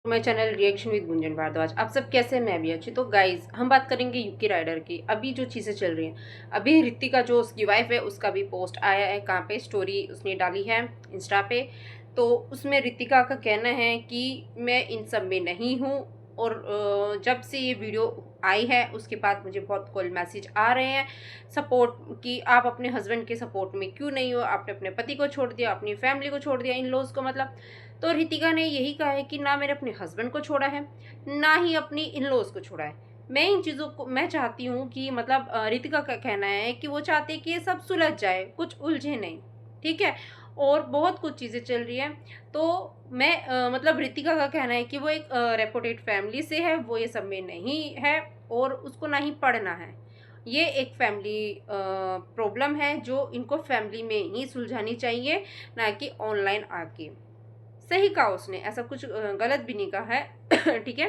My channel reaction with Gunjan Bhardwaj. आप सब कैसे हैं? मैं भी अच्छी। तो गाइज हम बात करेंगे यूके राइडर की। अभी जो चीज़ें चल रही हैं, अभी रितिका जो उसकी वाइफ है उसका भी पोस्ट आया है। कहाँ पे? स्टोरी उसने डाली है इंस्टा पे। तो उसमें रितिका का कहना है कि मैं इन सब में नहीं हूँ। और जब से ये वीडियो आई है उसके बाद मुझे बहुत कॉल मैसेज आ रहे हैं सपोर्ट कि आप अपने हस्बैंड के सपोर्ट में क्यों नहीं हो, आपने अपने पति को छोड़ दिया, अपनी फैमिली को छोड़ दिया, इन लॉज को मतलब। तो रितिका ने यही कहा है कि ना मैंने अपने हस्बैंड को छोड़ा है, ना ही अपनी इन लॉज को छोड़ा है। मैं इन चीज़ों को मैं चाहती हूँ कि मतलब रितिका का कहना है कि वो चाहती है कि ये सब सुलझ जाए, कुछ उलझे नहीं। ठीक है। और बहुत कुछ चीज़ें चल रही हैं। तो मैं मतलब रितिका का कहना है कि वो एक रेपुटेड फैमिली से है, वो ये सब में नहीं है और उसको ना ही पढ़ना है। ये एक फैमिली प्रॉब्लम है जो इनको फैमिली में ही सुलझानी चाहिए, ना कि ऑनलाइन आके। सही कहा उसने, ऐसा कुछ गलत भी नहीं कहा है। ठीक है।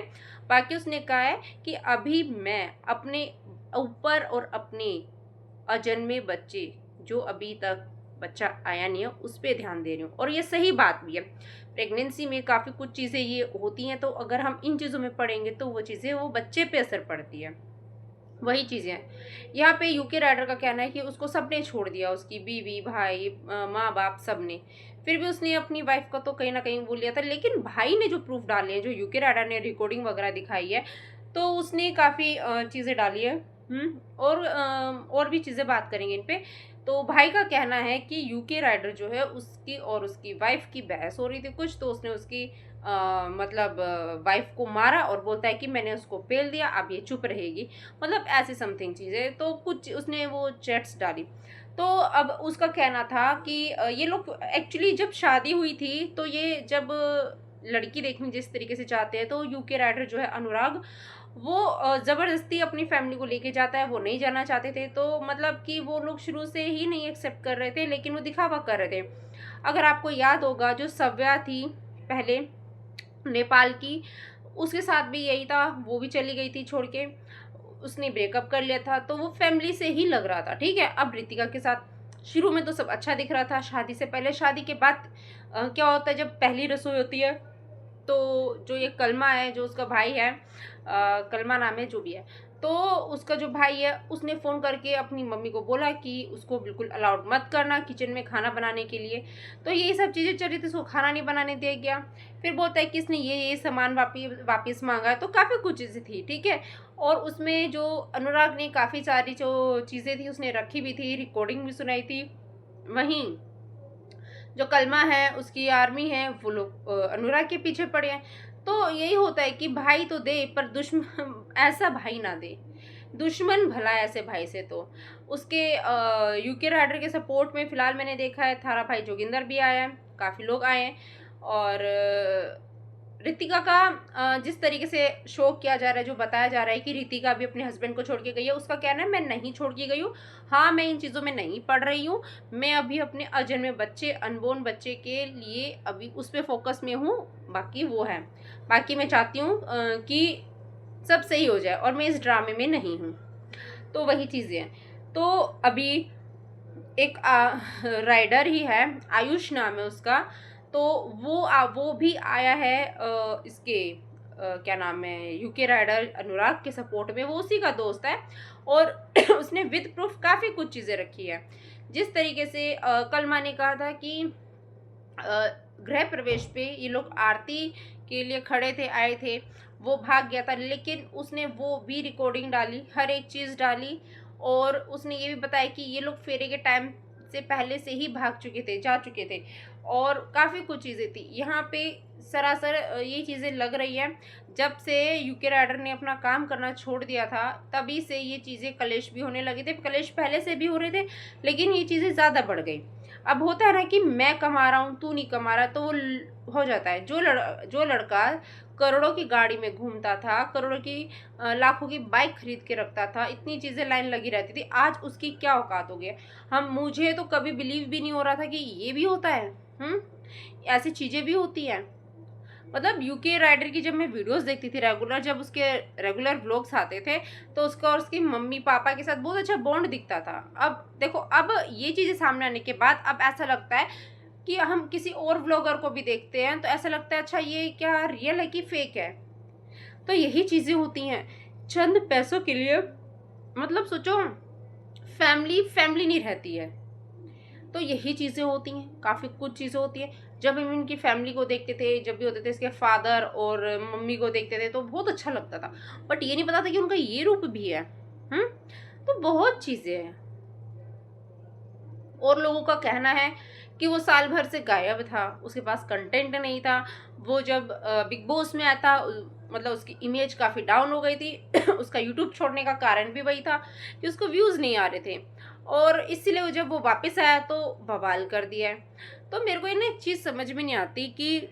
बाकी उसने कहा है कि अभी मैं अपने ऊपर और अपने अजन्मे बच्चे जो अभी तक बच्चा आया नहीं है उस पर ध्यान दे रही हूँ, और ये सही बात भी है। प्रेगनेंसी में काफ़ी कुछ चीज़ें ये होती हैं, तो अगर हम इन चीज़ों में पढ़ेंगे तो वो चीज़ें वो बच्चे पे असर पड़ती है। वही चीज़ें हैं। यहाँ पे यूके राइडर का कहना है कि उसको सबने छोड़ दिया, उसकी बीवी, भाई, माँ बाप सबने। फिर भी उसने अपनी वाइफ का तो कहीं ना कहीं वो लिया था, लेकिन भाई ने जो प्रूफ डाले हैं, जो यूके राइडर ने रिकॉर्डिंग वगैरह दिखाई है, तो उसने काफ़ी चीज़ें डाली है। और भी चीज़ें बात करेंगे इन पे। तो भाई का कहना है कि यूके राइडर जो है उसकी और उसकी वाइफ की बहस हो रही थी कुछ, तो उसने उसकी मतलब वाइफ को मारा और बोलता है कि मैंने उसको पेल दिया, अब ये चुप रहेगी। मतलब ऐसी समथिंग चीज़ें, तो कुछ उसने वो चैट्स डाली। तो अब उसका कहना था कि ये लोग एक्चुअली जब शादी हुई थी, तो ये जब लड़की देखनी जिस तरीके से चाहते हैं, तो यूके राइडर जो है अनुराग, वो ज़बरदस्ती अपनी फैमिली को लेके जाता है। वो नहीं जाना चाहते थे, तो मतलब कि वो लोग शुरू से ही नहीं एक्सेप्ट कर रहे थे, लेकिन वो दिखावा कर रहे थे। अगर आपको याद होगा, जो सव्या थी पहले नेपाल की, उसके साथ भी यही था, वो भी चली गई थी छोड़ के। उसने ब्रेकअप कर लिया था, तो वो फैमिली से ही लग रहा था। ठीक है। अब रितिका के साथ शुरू में तो सब अच्छा दिख रहा था, शादी से पहले। शादी के बाद क्या होता है, जब पहली रसोई होती है, तो जो ये कलमा है, जो उसका भाई है, कलमा नाम है जो भी है, तो उसका जो भाई है उसने फ़ोन करके अपनी मम्मी को बोला कि उसको बिल्कुल अलाउड मत करना किचन में खाना बनाने के लिए। तो यही सब चीज़ें चल रही थी, उसको खाना नहीं बनाने दिया गया। फिर बोलता है कि इसने ये सामान वापिस मांगा है, तो काफ़ी कुछ चीज़ें थी। ठीक है। और उसमें जो अनुराग ने काफ़ी सारी जो चीज़ें थी उसने रखी भी थी, रिकॉर्डिंग भी सुनाई थी। वहीं जो कलमा है, उसकी आर्मी है, वो लोग अनुराग के पीछे पड़े हैं। तो यही होता है कि भाई तो दे, पर दुश्मन ऐसा भाई ना दे। दुश्मन भला ऐसे भाई से। तो उसके यूके राइडर के सपोर्ट में फिलहाल मैंने देखा है थारा भाई जोगिंदर भी आया है, काफ़ी लोग आए हैं। और रितिका का जिस तरीके से शो किया जा रहा है, जो बताया जा रहा है कि रितिका भी अपने हस्बैंड को छोड़ के गई है, उसका कहना है मैं नहीं छोड़ के गई हूँ। हाँ, मैं इन चीज़ों में नहीं पढ़ रही हूँ। मैं अभी अपने अजन्मे बच्चे, अनबोर्न बच्चे के लिए अभी उस पर फोकस में हूँ। बाकी वो है, बाकी मैं चाहती हूँ कि सब सही हो जाए, और मैं इस ड्रामे में नहीं हूँ। तो वही चीज़ें हैं। तो अभी एक राइडर ही है, आयुष नाम है उसका। तो वो भी आया है इसके क्या नाम है, यूके राइडर अनुराग के सपोर्ट में। वो उसी का दोस्त है, और उसने विद प्रूफ काफ़ी कुछ चीज़ें रखी है। जिस तरीके से कल मैंने कहा था कि गृह प्रवेश पे ये लोग आरती के लिए खड़े थे, आए थे, वो भाग गया था, लेकिन उसने वो भी रिकॉर्डिंग डाली, हर एक चीज़ डाली। और उसने ये भी बताया कि ये लोग फेरे के टाइम से पहले से ही भाग चुके थे, जा चुके थे, और काफ़ी कुछ चीज़ें थी यहाँ पे। सरासर ये चीज़ें लग रही हैं, जब से यूके राइडर ने अपना काम करना छोड़ दिया था, तभी से ये चीज़ें कलेश भी होने लगे थे। कलेश पहले से भी हो रहे थे, लेकिन ये चीज़ें ज़्यादा बढ़ गई। अब होता है ना कि मैं कमा रहा हूँ, तू नहीं कमा रहा, तो वो हो जाता है। जो लड़का करोड़ों की गाड़ी में घूमता था, करोड़ों की लाखों की बाइक खरीद के रखता था, इतनी चीज़ें लाइन लगी रहती थी, आज उसकी क्या औकात हो गई। मुझे तो कभी बिलीव भी नहीं हो रहा था कि ये भी होता है। ऐसी चीज़ें भी होती हैं। मतलब यूके राइडर की जब मैं वीडियोस देखती थी रेगुलर, जब उसके रेगुलर व्लॉग्स आते थे, तो उसका और उसकी मम्मी पापा के साथ बहुत अच्छा बॉन्ड दिखता था। अब देखो, अब ये चीज़ें सामने आने के बाद अब ऐसा लगता है कि हम किसी और व्लॉगर को भी देखते हैं तो ऐसा लगता है अच्छा ये क्या रियल है कि फेक है। तो यही चीज़ें होती हैं चंद पैसों के लिए, मतलब सोचो फैमिली फैमिली नहीं रहती है। तो यही चीज़ें होती हैं, काफ़ी कुछ चीज़ें होती हैं। जब हम इनकी फैमिली को देखते थे, जब भी होते थे इसके फादर और मम्मी को देखते थे तो बहुत अच्छा लगता था, बट ये नहीं पता था कि उनका ये रूप भी है। हम्म। तो बहुत चीज़ें हैं। और लोगों का कहना है कि वो साल भर से गायब था, उसके पास कंटेंट नहीं था। वो जब बिग बॉस में आया था मतलब उसकी इमेज काफ़ी डाउन हो गई थी उसका यूट्यूब छोड़ने का कारण भी वही था कि उसको व्यूज़ नहीं आ रहे थे, और इसीलिए वो जब वो वापस आया तो बवाल कर दिया है। तो मेरे को ये ना एक चीज़ समझ में नहीं आती कि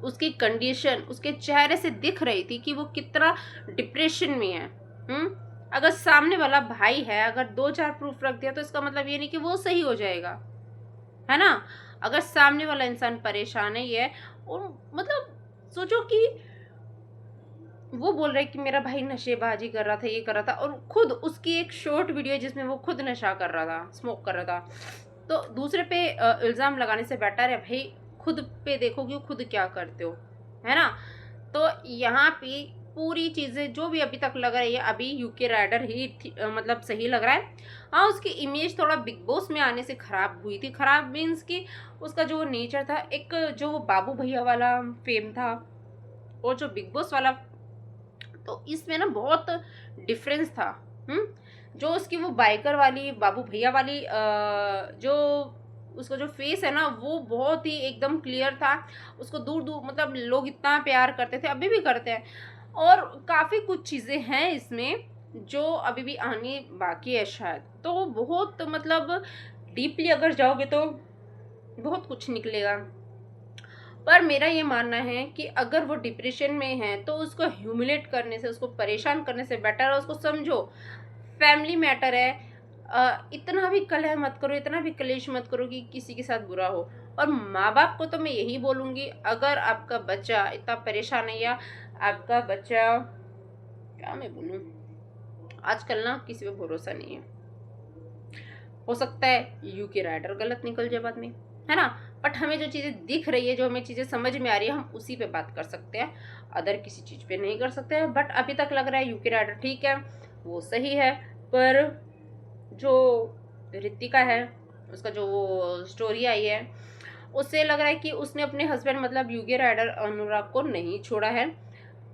उसकी कंडीशन उसके चेहरे से दिख रही थी कि वो कितना डिप्रेशन में है। हम्म। अगर सामने वाला भाई है, अगर दो चार प्रूफ रख दिया तो इसका मतलब ये नहीं कि वो सही हो जाएगा, है ना। अगर सामने वाला इंसान परेशान है ये, और मतलब सोचो कि वो बोल रहा है कि मेरा भाई नशेबाजी कर रहा था, ये कर रहा था, और खुद उसकी एक शॉर्ट वीडियो है जिसमें वो खुद नशा कर रहा था, स्मोक कर रहा था। तो दूसरे पे इल्ज़ाम लगाने से बेटर है भाई खुद पे देखो कि खुद क्या करते हो, है ना। तो यहाँ पे पूरी चीज़ें जो भी अभी तक लग रही है, अभी यूके राइडर ही मतलब सही लग रहा है। हाँ, उसकी इमेज थोड़ा बिग बॉस में आने से ख़राब हुई थी। ख़राब मीन्स कि उसका जो नेचर था, एक जो वो बाबू भैया वाला फेम था और जो बिग बॉस वाला, तो इसमें ना बहुत डिफरेंस था। जो उसकी वो बाइकर वाली बाबू भैया वाली जो उसका जो फेस है ना वो बहुत ही एकदम क्लियर था। उसको दूर दूर मतलब लोग इतना प्यार करते थे, अभी भी करते हैं। और काफ़ी कुछ चीज़ें हैं इसमें जो अभी भी आनी बाकी है शायद। तो बहुत मतलब डीपली अगर जाओगे तो बहुत कुछ निकलेगा। पर मेरा ये मानना है कि अगर वो डिप्रेशन में है तो उसको ह्यूमिलेट करने से, उसको परेशान करने से बेटर है उसको समझो फैमिली मैटर है। इतना भी कलह मत करो, इतना भी कलेश मत करो कि किसी के साथ बुरा हो। और माँ बाप को तो मैं यही बोलूँगी, अगर आपका बच्चा इतना परेशान है या आपका बच्चा, क्या मैं बोलूँ, आजकल ना किसी पे भरोसा नहीं है। हो सकता है यूके राइडर गलत निकल जाए बाद में, है ना। बट हमें जो चीज़ें दिख रही है, जो हमें चीज़ें समझ में आ रही है, हम उसी पे बात कर सकते हैं, अदर किसी चीज़ पे नहीं कर सकते हैं। बट अभी तक लग रहा है यूके राइडर ठीक है, वो सही है। पर जो रितिका है, उसका जो स्टोरी आई है, उससे लग रहा है कि उसने अपने हस्बैंड मतलब यूके राइडर अनुराग को नहीं छोड़ा है।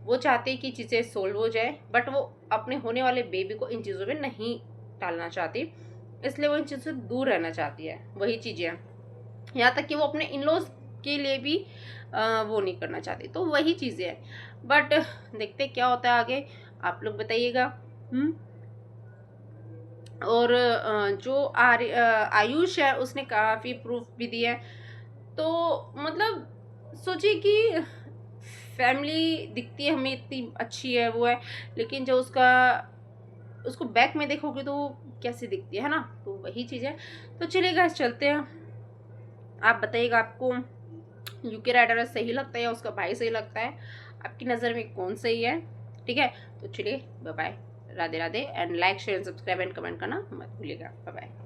वो चाहते हैं कि चीज़ें सोल्व हो जाए, बट वो अपने होने वाले बेबी को इन चीज़ों में नहीं डालना चाहती, इसलिए वो इन चीज़ों से दूर रहना चाहती है। वही चीज़ें हैं, यहाँ तक कि वो अपने इन लॉज के लिए भी वो नहीं करना चाहती। तो वही चीज़ें हैं, बट देखते क्या होता है आगे, आप लोग बताइएगा। और जो आयुष है उसने काफ़ी प्रूफ भी दिया है। तो मतलब सोचिए कि फैमिली दिखती है हमें इतनी अच्छी है, वो है, लेकिन जो उसको बैक में देखोगे तो वो कैसी दिखती है ना। तो वही चीज़ है। तो चलिए गाइस चलते हैं, आप बताइएगा आपको यूके राइडर सही लगता है या उसका भाई सही लगता है, आपकी नज़र में कौन सही है। ठीक है, तो चलिए bye bye, Radhe Radhe, and like share subscribe and comment करना मत भूलिएगा। Bye bye.